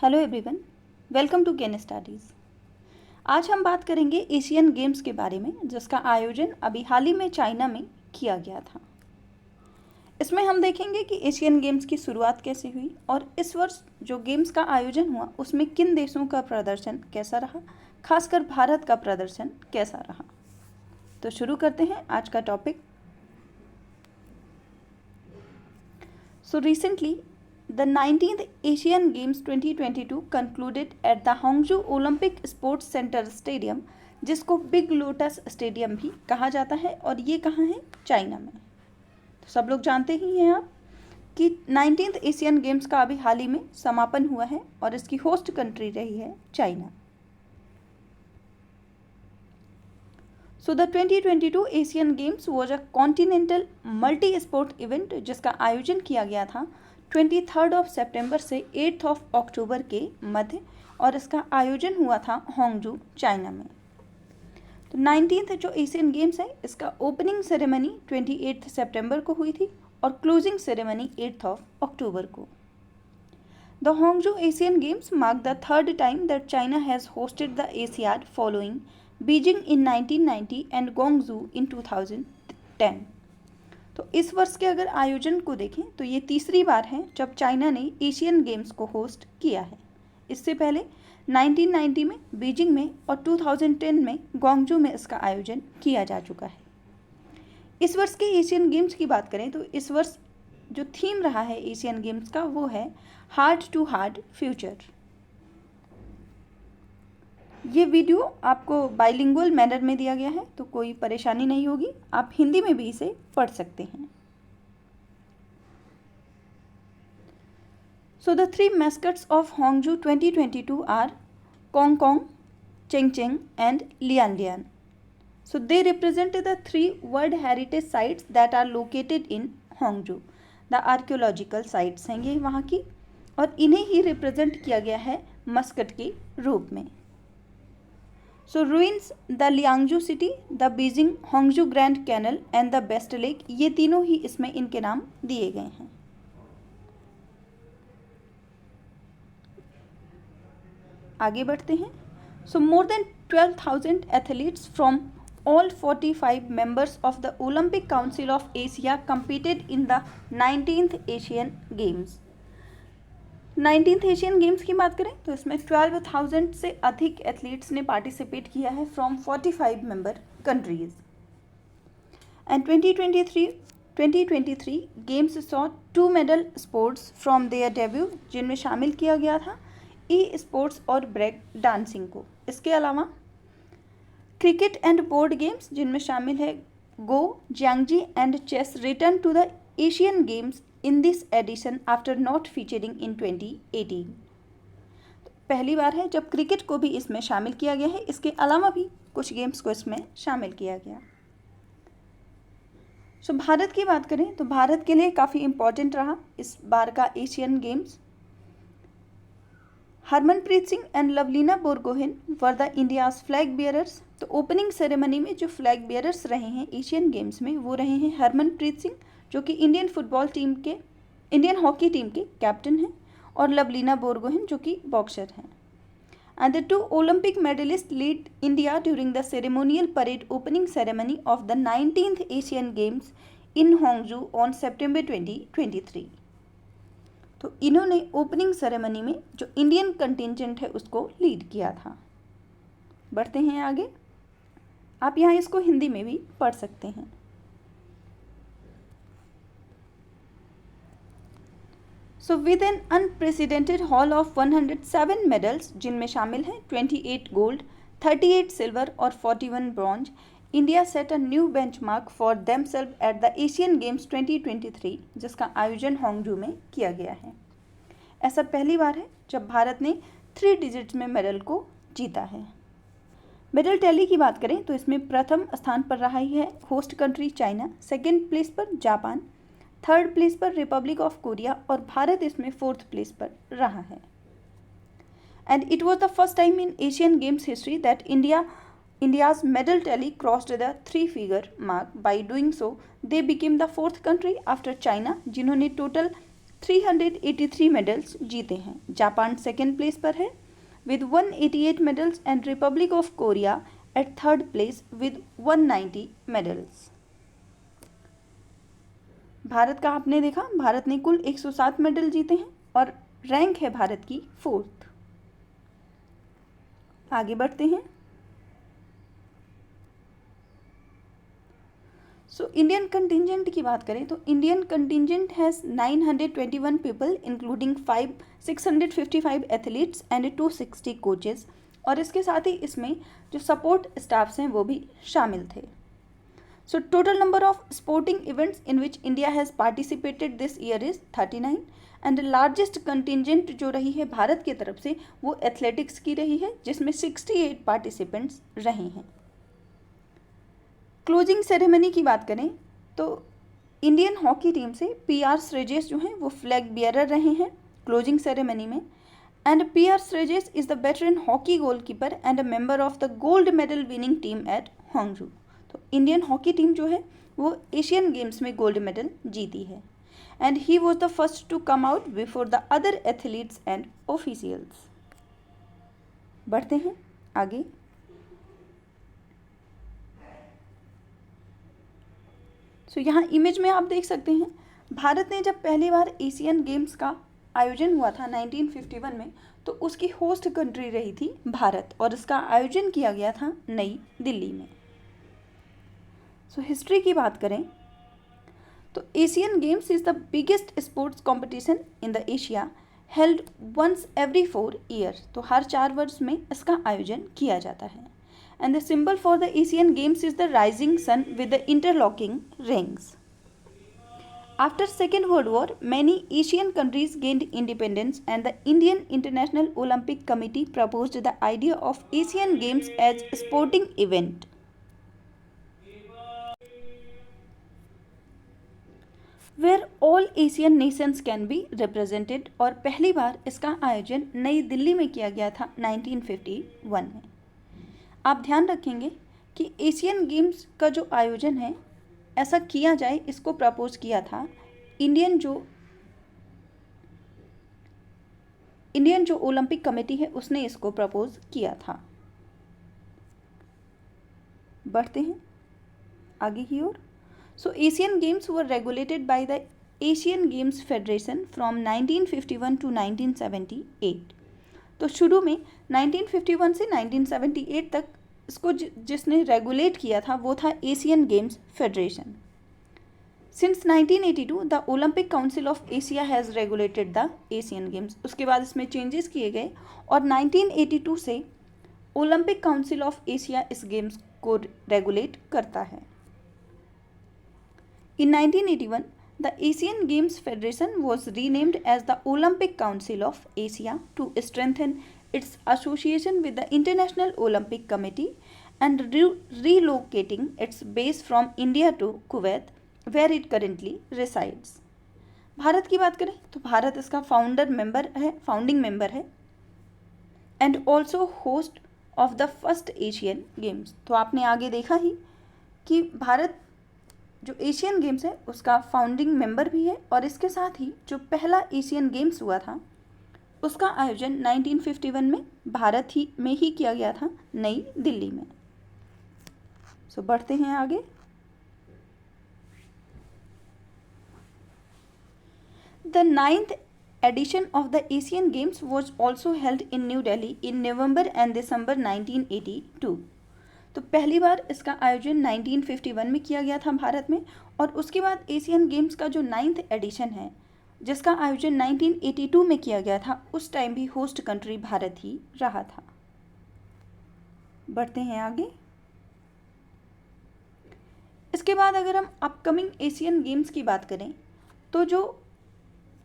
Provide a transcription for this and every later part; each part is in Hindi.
Hello everyone, welcome to Ken studies. आज हम बात करेंगे एशियन गेम्स के बारे में, जिसका आयोजन अभी हाल ही में चाइना में किया गया था। इसमें हम देखेंगे कि एशियन गेम्स की शुरुआत कैसे हुई और इस वर्ष जो गेम्स का आयोजन हुआ उसमें किन देशों का प्रदर्शन कैसा रहा, खासकर भारत का प्रदर्शन कैसा रहा। तो शुरू करते हैं आज का topic. So recently The 19th Asian Games 2022 concluded at the Hangzhou Olympic Sports Center Stadium, जिसको बिग लोटस स्टेडियम भी कहा जाता है, और ये कहाँ है? चाइना में। तो सब लोग जानते ही हैं आप कि 19th एशियन गेम्स का अभी हाल ही में समापन हुआ है और इसकी होस्ट कंट्री रही है China. So the 2022 Asian games was a continental multi sport event जिसका आयोजन किया गया था 23 सितंबर से 8 अक्टूबर के मध्य, और इसका आयोजन हुआ था होंगजू, चाइना में। तो 19th जो एशियन गेम्स है इसका ओपनिंग सेरेमनी 28 सितंबर को हुई थी और क्लोजिंग सेरेमनी 8 अक्टूबर को। The Hangzhou Asian Games mark the third time that China has hosted the Asiad following Beijing in 1990 and Guangzhou in 2010। तो इस वर्ष के अगर आयोजन को देखें तो ये तीसरी बार है जब चाइना ने एशियन गेम्स को होस्ट किया है। इससे पहले 1990 में बीजिंग में और 2010 में ग्वांगजू में इसका आयोजन किया जा चुका है। इस वर्ष के एशियन गेम्स की बात करें तो इस वर्ष जो थीम रहा है एशियन गेम्स का वो है हार्ट टू हार्ट फ्यूचर। ये वीडियो आपको बाइलिंगुअल मैनर में दिया गया है, तो कोई परेशानी नहीं होगी, आप हिंदी में भी इसे पढ़ सकते हैं। So the three mascots of Hangzhou 2022 are Congcong, Chenchen and Lianlian. So they represent the three world heritage sites that are located in Hangzhou. The archaeological sites हैं ये वहाँ की, और इन्हें ही रिप्रेजेंट किया गया है मस्कट के रूप में। So ruins, the Liangzhu city, the Beijing Hangzhou grand canal and the west lake, ये तीनों ही इसमें इनके नाम दिए गए हैं। आगे बढ़ते हैं। So more than 12,000 athletes from all 45 members of the Olympic Council of Asia competed in the 19th Asian Games। 19th Asian games की बात करें तो इसमें 12,000 से अधिक एथलीट्स ने पार्टिसिपेट किया है from 45 member countries. And 2023 games saw 2 medal sports from their debut, जिनमें शामिल किया गया था ई स्पोर्ट्स और ब्रेक डांसिंग को। इसके अलावा क्रिकेट एंड बोर्ड गेम्स, जिनमें शामिल है go, Xiangqi and chess, return to the Asian Games in this edition after not featuring in 2018। तो पहली बार है जब क्रिकेट को भी इसमें शामिल किया गया है। इसके अलावा भी कुछ गेम्स को इसमें शामिल किया गया। सो भारत की बात करें तो भारत के लिए काफ़ी इम्पोर्टेंट रहा इस बार का Asian games. Harmanpreet Singh and Lovlina Borgohain were the India's flag bearers. तो ओपनिंग सेरेमनी में जो फ्लैग बियरर्स रहे हैं एशियन गेम्स में वो रहे हैं हरमनप्रीत सिंह, जो कि इंडियन हॉकी टीम के कैप्टन हैं, और लवलीना बोरगोहेन जो कि बॉक्सर हैं। And the 2 Olympic medallist lead India during the ceremonial parade opening ceremony of the 19th Asian Games in Hangzhou on September 2023। तो इन्होंने ओपनिंग सेरेमनी में जो इंडियन कंटिजेंट है उसको लीड किया था। बढ़ते हैं आगे, आप यहाँ इसको हिंदी में भी पढ़ सकते हैं। So with an unprecedented haul of 107 medals, जिनमें शामिल हैं 28 गोल्ड, 38 सिल्वर और 41 bronze, India set a new benchmark for themselves at the Asian games 2023, जिसका आयोजन होंगजू में किया गया है। ऐसा पहली बार है जब भारत ने 3 डिजिट्स में मेडल को जीता है। मेडल टैली की बात करें तो इसमें प्रथम स्थान पर रहा ही है host country China, second place पर जापान, थर्ड प्लेस पर रिपब्लिक ऑफ कोरिया, और भारत इसमें 4th प्लेस पर रहा है। And it was the first time in Asian games history that India's medal tally crossed the 3-figure mark. By doing so, they became the 4th country after China, जिन्होंने टोटल 383 मेडल्स जीते हैं। जापान सेकेंड प्लेस पर है with 188 medals and Republic of Korea at third place with 190 medals. Bharat का आपने देखा, भारत ने कुल 107 मेडल जीते हैं और रैंक है भारत की 4th। आगे बढ़ते हैं। सो इंडियन कंटिजेंट की बात करें तो Indian contingent has 921 people including 655 athletes and 260 coaches, और इसके साथ ही इसमें जो सपोर्ट स्टाफ्स हैं वो भी शामिल थे। So total number of sporting events in which India has participated this year is 39 and largest contingent जो रही है भारत की तरफ से वो एथलेटिक्स की रही है, जिसमें 68 पार्टिसिपेंट्स रहे हैं। क्लोजिंग सेरेमनी की बात करें तो इंडियन हॉकी टीम से PR श्रेजेस जो हैं वो फ्लैग बियरर रहे हैं क्लोजिंग सेरेमनी में, and PR Sreejesh is the veteran hockey goalkeeper and a member of the gold medal winning team at Hangzhou. तो इंडियन हॉकी टीम जो है वो एशियन गेम्स में गोल्ड मेडल जीती है, and he was the first to come out before the other athletes and officials. बढ़ते हैं आगे। सो यहाँ इमेज में आप देख सकते हैं, भारत ने जब पहली बार एशियन गेम्स का आयोजन हुआ था 1951 में, तो उसकी होस्ट कंट्री रही थी भारत, और इसका आयोजन किया गया था नई दिल्ली में। सो हिस्ट्री की बात करें तो Asian games is the biggest sports competition in the Asia, held once every 4 years. तो हर 4 वर्ष में इसका आयोजन किया जाता है, and the symbol for the Asian Games is the rising sun with the interlocking rings. After Second World War, many Asian countries gained independence, and the Indian International Olympic Committee proposed the idea of Asian Games as a sporting event. Where all Asian nations can be represented, और पहली बार इसका आयोजन नई दिल्ली में किया गया था 1951 में। आप ध्यान रखेंगे कि एशियन गेम्स का जो आयोजन है ऐसा किया जाए, इसको प्रपोज किया था इंडियन जो ओलंपिक कमेटी है उसने इसको प्रपोज किया था। बढ़ते हैं आगे की ओर। So Asian Games were regulated by the Asian Games Federation from 1951 to 1978। तो शुरू में 1951 से 1978 तक इसको जिसने रेगुलेट किया था वो था Asian Games federation. Since 1982 the Olympic council of Asia has regulated the Asian games. उसके बाद इसमें चेंजेस किए गए और 1982 से ओलंपिक काउंसिल ऑफ एशिया इस गेम्स को रेगुलेट करता है। इन 1981 The Asian Games Federation was renamed as the Olympic Council of Asia to strengthen its association with the International Olympic Committee and relocating its base from India to Kuwait, where it currently resides. Bharat की बात करें तो भारत इसका फाउंडिंग मेंबर है and also host of the first Asian games. तो आपने आगे देखा ही कि भारत जो एशियन गेम्स है उसका फाउंडिंग मेंबर भी है, और इसके साथ ही जो पहला एशियन गेम्स हुआ था उसका आयोजन 1951 में भारत में ही किया गया था नई दिल्ली में। सो बढ़ते हैं आगे। The 9th edition of the Asian Games was also held in New Delhi in November and December 1982। तो पहली बार इसका आयोजन 1951 में किया गया था भारत में, और उसके बाद एशियन गेम्स का जो 9th एडिशन है जिसका आयोजन 1982 में किया गया था, उस टाइम भी होस्ट कंट्री भारत ही रहा था। बढ़ते हैं आगे। इसके बाद अगर हम अपकमिंग एशियन गेम्स की बात करें तो जो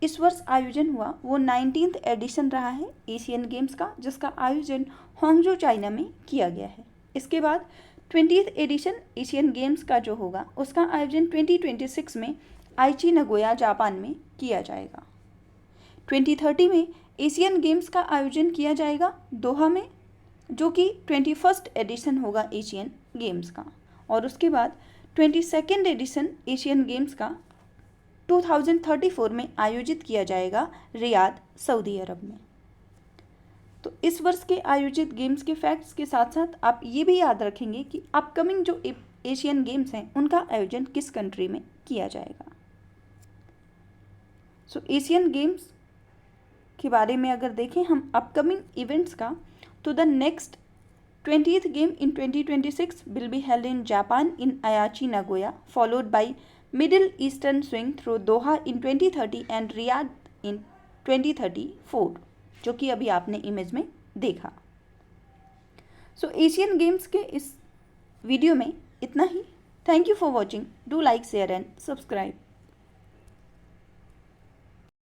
इस वर्ष आयोजन हुआ वो 19th एडिशन रहा है एशियन गेम्स का, जिसका आयोजन हांगझू चाइना में किया गया है। इसके बाद 20th एडिशन एशियन गेम्स का जो होगा उसका आयोजन 2026 में आइची नगोया जापान में किया जाएगा। 2030 में एशियन गेम्स का आयोजन किया जाएगा दोहा में, जो कि 21st एडिशन होगा एशियन गेम्स का, और उसके बाद 22nd एडिशन एशियन गेम्स का 2034 में आयोजित किया जाएगा रियाद, सऊदी अरब में। तो इस वर्ष के आयोजित गेम्स के फैक्ट्स के साथ साथ आप ये भी याद रखेंगे कि अपकमिंग जो एशियन गेम्स हैं उनका आयोजन किस कंट्री में किया जाएगा। सो एशियन गेम्स के बारे में अगर देखें हम अपकमिंग इवेंट्स का, तो the next 20th game in 2026 will be held in Japan in Aichi, Nagoya, followed by Middle Eastern Swing through Doha in 2030 and Riyadh in 2034, जो कि अभी आपने इमेज में देखा। सो एशियन गेम्स के इस वीडियो में इतना ही। Thank you for watching. Do like, share and subscribe.